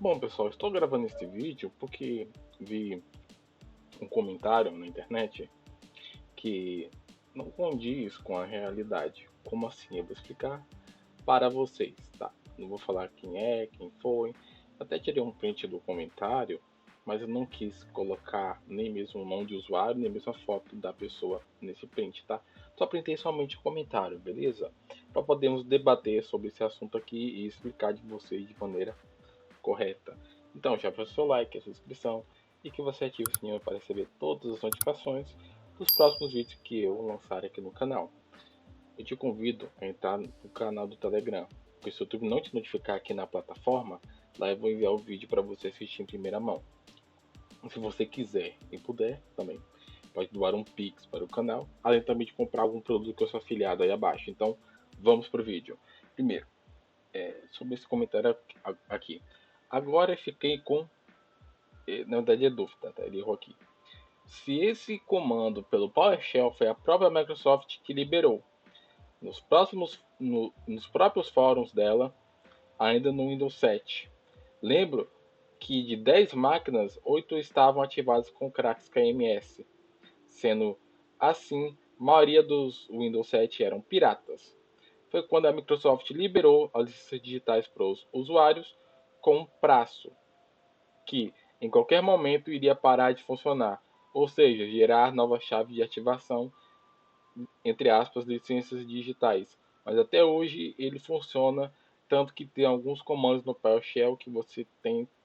Bom, pessoal, estou gravando este vídeo porque vi um comentário na internet que não condiz com a realidade. Como assim? Eu vou explicar para vocês, tá? Não vou falar quem é, quem foi. Até tirei um print do comentário, mas eu não quis colocar nem mesmo o nome de usuário, nem mesmo a foto da pessoa nesse print, tá? Só printei somente o comentário, beleza? Para podermos debater sobre esse assunto aqui e explicar de vocês de maneira correta. Então já para o seu like, a sua inscrição e que você ative o sininho para receber todas as notificações dos próximos vídeos que eu lançar aqui no canal. Eu te convido a entrar no canal do Telegram, porque se o YouTube não te notificar aqui na plataforma, lá eu vou enviar o vídeo para você assistir em primeira mão. Se você quiser e puder também, pode doar um Pix para o canal, além também de comprar algum produto que eu sou afiliado aí abaixo. Então, vamos para o vídeo. Primeiro, sobre esse comentário aqui. Agora eu fiquei com, na verdade é dúvida, tá? Ele errou aqui. Se esse comando pelo PowerShell foi a própria Microsoft que liberou nos próprios fóruns dela, ainda no Windows 7. Lembro que de 10 máquinas, 8 estavam ativadas com cracks KMS, sendo assim, a maioria dos Windows 7 eram piratas. Foi quando a Microsoft liberou as licenças digitais para os usuários com um prazo que em qualquer momento iria parar de funcionar, ou seja, gerar nova chave de ativação, entre aspas, licenças digitais. Mas até hoje ele funciona, tanto que tem alguns comandos no PowerShell que você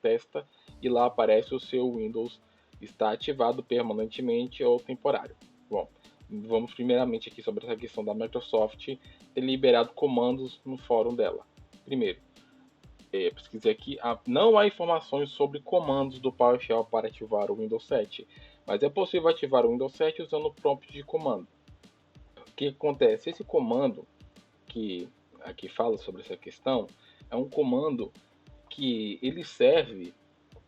testa e lá aparece o seu Windows está ativado permanentemente ou temporário. Bom, vamos primeiramente aqui sobre essa questão da Microsoft ter liberado comandos no fórum dela. Primeiro, pesquisei aqui, não há informações sobre comandos do PowerShell para ativar o Windows 7, mas é possível ativar o Windows 7 usando o prompt de comando. O que acontece? Esse comando que aqui fala sobre essa questão é um comando que ele serve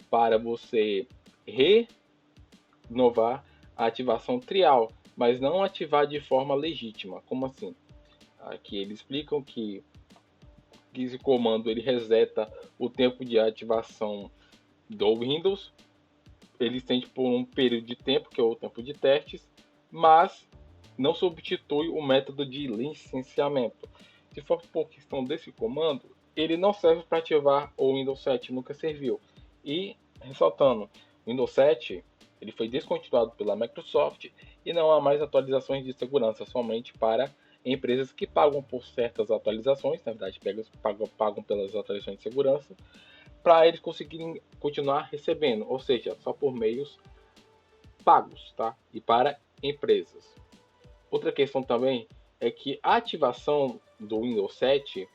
para você renovar a ativação trial, mas não ativar de forma legítima. Como assim? Aqui eles explicam que esse comando ele reseta o tempo de ativação do Windows, ele estende por um período de tempo, que é o tempo de testes, mas não substitui o método de licenciamento. Se for por questão desse comando, ele não serve para ativar o Windows 7, nunca serviu. E, ressaltando, o Windows 7 ele foi descontinuado pela Microsoft e não há mais atualizações de segurança, somente para empresas que pagam por certas atualizações, na verdade pagam pelas atualizações de segurança, para eles conseguirem continuar recebendo, ou seja, só por meios pagos, tá? E para empresas. Outra questão também é que a ativação do Windows 7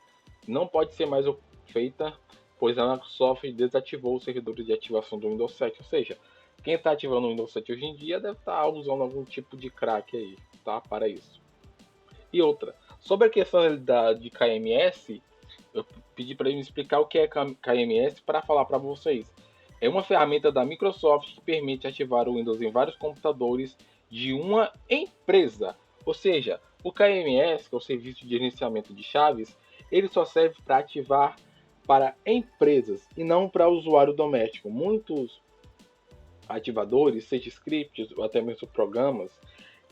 não pode ser mais feita, pois a Microsoft desativou os servidores de ativação do Windows 7, ou seja, quem está ativando o Windows 7 hoje em dia deve estar usando algum tipo de crack aí, tá? Para isso. E outra, sobre a questão de KMS, eu pedi para ele me explicar o que é KMS para falar para vocês. É uma ferramenta da Microsoft que permite ativar o Windows em vários computadores de uma empresa. Ou seja, o KMS, que é o Serviço de Gerenciamento de Chaves, ele só serve para ativar para empresas e não para usuário doméstico. Muitos ativadores, seja scripts ou até mesmo programas,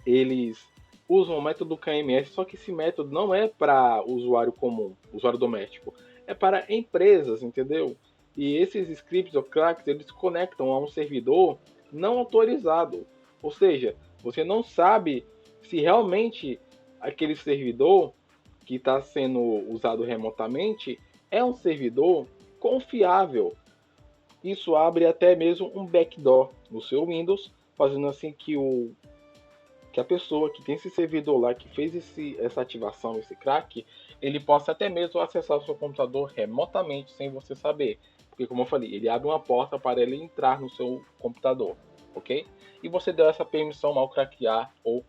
eles usam o método KMS, só que esse método não é para usuário comum, usuário doméstico, é para empresas, entendeu? E esses scripts ou cracks, eles se conectam a um servidor não autorizado, ou seja, você não sabe se realmente aquele servidor que está sendo usado remotamente é um servidor confiável. Isso abre até mesmo um backdoor no seu Windows, fazendo assim que a pessoa que tem esse servidor lá, que fez essa ativação, esse crack, ele possa até mesmo acessar o seu computador remotamente sem você saber. Porque, como eu falei, ele abre uma porta para ele entrar no seu computador, ok? E você deu essa permissão ao craquear o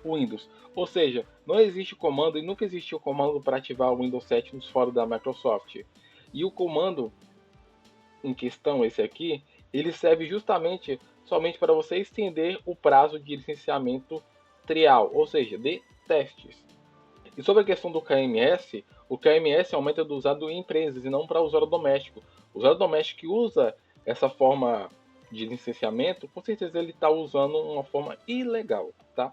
Windows. Ou seja, não existe comando e nunca existiu comando para ativar o Windows 7 nos fóruns da Microsoft. E o comando em questão, esse aqui, ele serve justamente somente para você estender o prazo de licenciamento trial, ou seja, de testes. E sobre a questão do KMS, o KMS é um método usado em empresas e não para usuário doméstico. O usuário doméstico que usa essa forma de licenciamento, com certeza ele está usando uma forma ilegal, tá?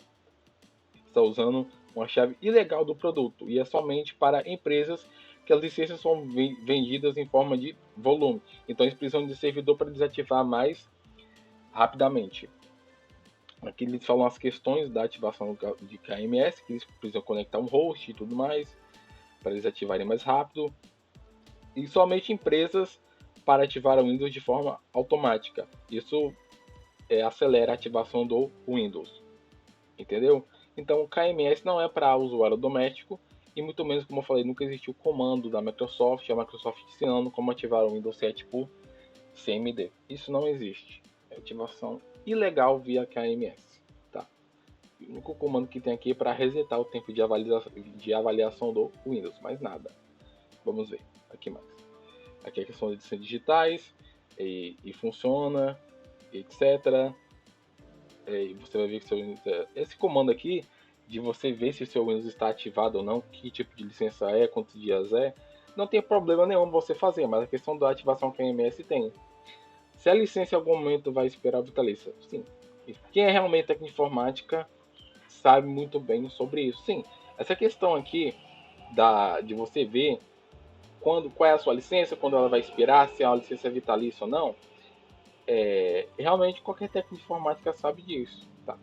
Está usando uma chave ilegal do produto e é somente para empresas que as licenças são vendidas em forma de volume. Então eles precisam de servidor para desativar mais rapidamente. Aqui eles falam as questões da ativação de KMS, que eles precisam conectar um host e tudo mais, para eles ativarem mais rápido. E somente empresas para ativar o Windows de forma automática. Isso acelera a ativação do Windows. Entendeu? Então o KMS não é para usuário doméstico e muito menos, como eu falei, nunca existiu comando da Microsoft, a Microsoft ensinando como ativar o Windows 7 por CMD. Isso não existe. É ativação ilegal via KMS. Tá? O único comando que tem aqui é para resetar o tempo de avaliação do Windows, mais nada. Vamos ver. Aqui mais. Aqui é a questão de edições digitais e funciona, etc. E você vai ver que seu Windows, esse comando aqui de você ver se o seu Windows está ativado ou não, que tipo de licença é, quantos dias é, não tem problema nenhum você fazer, mas a questão da ativação KMS tem. Se a licença em algum momento vai esperar a vitalícia, sim. Quem é realmente técnico de informática sabe muito bem sobre isso. Sim, essa questão aqui de você ver qual é a sua licença, quando ela vai expirar, se a licença é vitalícia ou não, realmente qualquer técnico de informática sabe disso. Tá?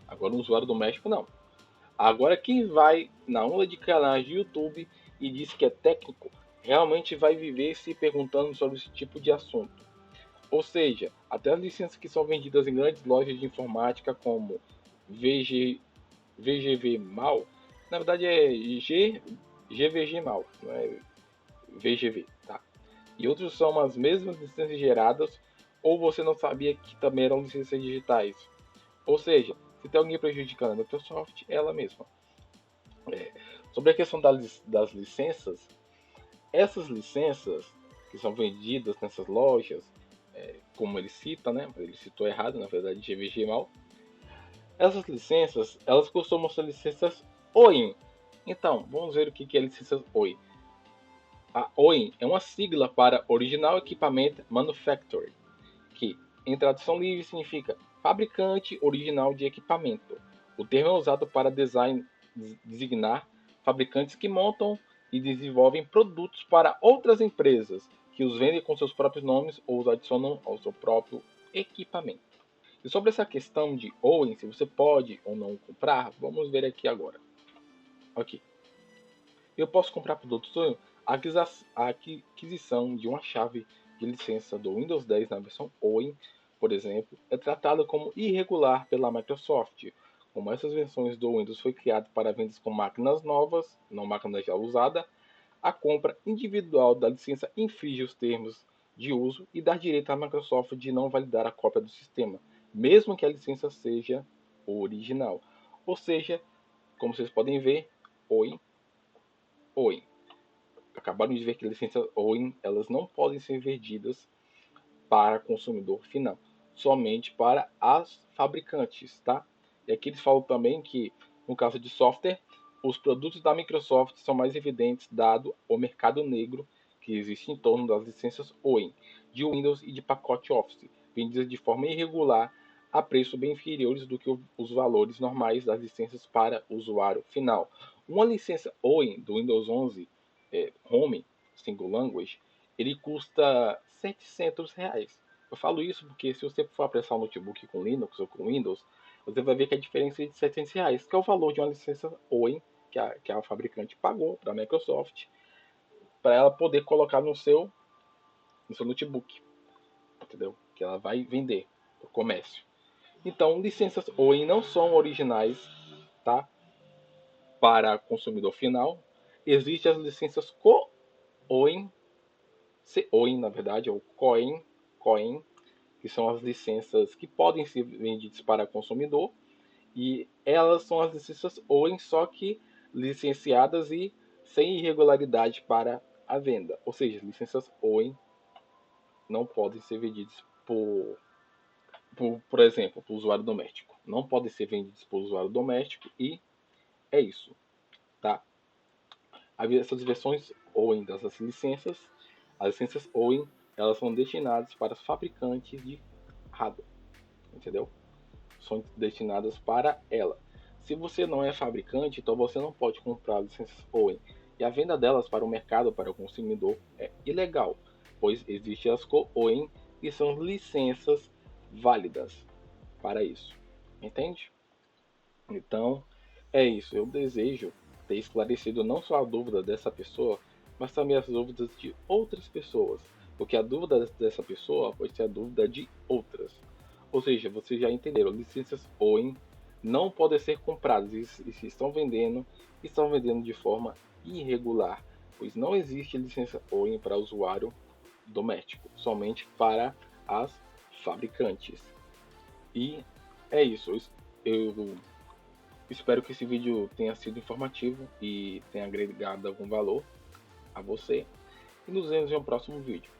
Agora o usuário doméstico não. Agora quem vai na onda de canais de YouTube e diz que é técnico, realmente vai viver se perguntando sobre esse tipo de assunto. Ou seja, até as licenças que são vendidas em grandes lojas de informática como VGV Mal, na verdade é GVG Mal, não é VGV, tá? E outros são as mesmas licenças geradas, ou você não sabia que também eram licenças digitais. Ou seja, se tem alguém prejudicando a Microsoft, é ela mesma. Sobre a questão das licenças, essas licenças que são vendidas nessas lojas, como ele cita, né? Ele citou errado, na verdade, GVG mal. Essas licenças, elas costumam ser licenças OIM. Então, vamos ver o que é licenças OIM. A OIM é uma sigla para Original Equipment Manufacturer, que, em tradução livre, significa fabricante original de equipamento. O termo é usado para designar fabricantes que montam e desenvolvem produtos para outras empresas, que os vendem com seus próprios nomes ou os adicionam ao seu próprio equipamento. E sobre essa questão de OEM, se você pode ou não comprar, vamos ver aqui agora. Ok. Eu posso comprar produtos OEM. A aquisição de uma chave de licença do Windows 10 na versão OEM, por exemplo, é tratada como irregular pela Microsoft. Como essas versões do Windows foi criada para vendas com máquinas novas, não máquinas já usadas, a compra individual da licença infringe os termos de uso e dá direito à Microsoft de não validar a cópia do sistema, mesmo que a licença seja original. Ou seja, como vocês podem ver, OEM, OEM. Acabaram de ver que licenças OEM elas não podem ser vendidas para consumidor final, somente para as fabricantes, tá? E aqui eles falam também que, no caso de software, os produtos da Microsoft são mais evidentes dado o mercado negro que existe em torno das licenças OEM, de Windows e de pacote Office, vendidas de forma irregular a preços bem inferiores do que os valores normais das licenças para o usuário final. Uma licença OEM do Windows 11 Home Single Language, ele custa R$ 700. Eu falo isso porque se você for apressar um notebook com Linux ou com Windows, você vai ver que a diferença é de R$ 700, que é o valor de uma licença OEM que a fabricante pagou para a Microsoft para ela poder colocar no seu notebook, entendeu? Que ela vai vender para o comércio. Então, licenças OEM não são originais, tá? Para consumidor final. Existem as licenças COEM, COEM na verdade, ou COEM, que são as licenças que podem ser vendidas para consumidor, e elas são as licenças OEM, só que licenciadas e sem irregularidade para a venda. Ou seja, licenças OEM não podem ser vendidas por exemplo, para o usuário doméstico. Não podem ser vendidas por usuário doméstico e é isso, tá? Essas versões OEM dessas licenças, as licenças OEM elas são destinadas para os fabricantes de hardware, entendeu? São destinadas para ela. Se você não é fabricante, então você não pode comprar licenças OEM. E a venda delas para o mercado, para o consumidor, é ilegal, pois existem as OEM que são licenças válidas para isso. Entende? Então, é isso. Eu desejo ter esclarecido não só a dúvida dessa pessoa, mas também as dúvidas de outras pessoas. Porque a dúvida dessa pessoa pode ser a dúvida de outras. Ou seja, vocês já entenderam, licenças OEM não podem ser compradas e se estão vendendo de forma irregular, pois não existe licença OEM para usuário doméstico, somente para as fabricantes. E é isso. Eu espero que esse vídeo tenha sido informativo e tenha agregado algum valor a você. E nos vemos em um próximo vídeo.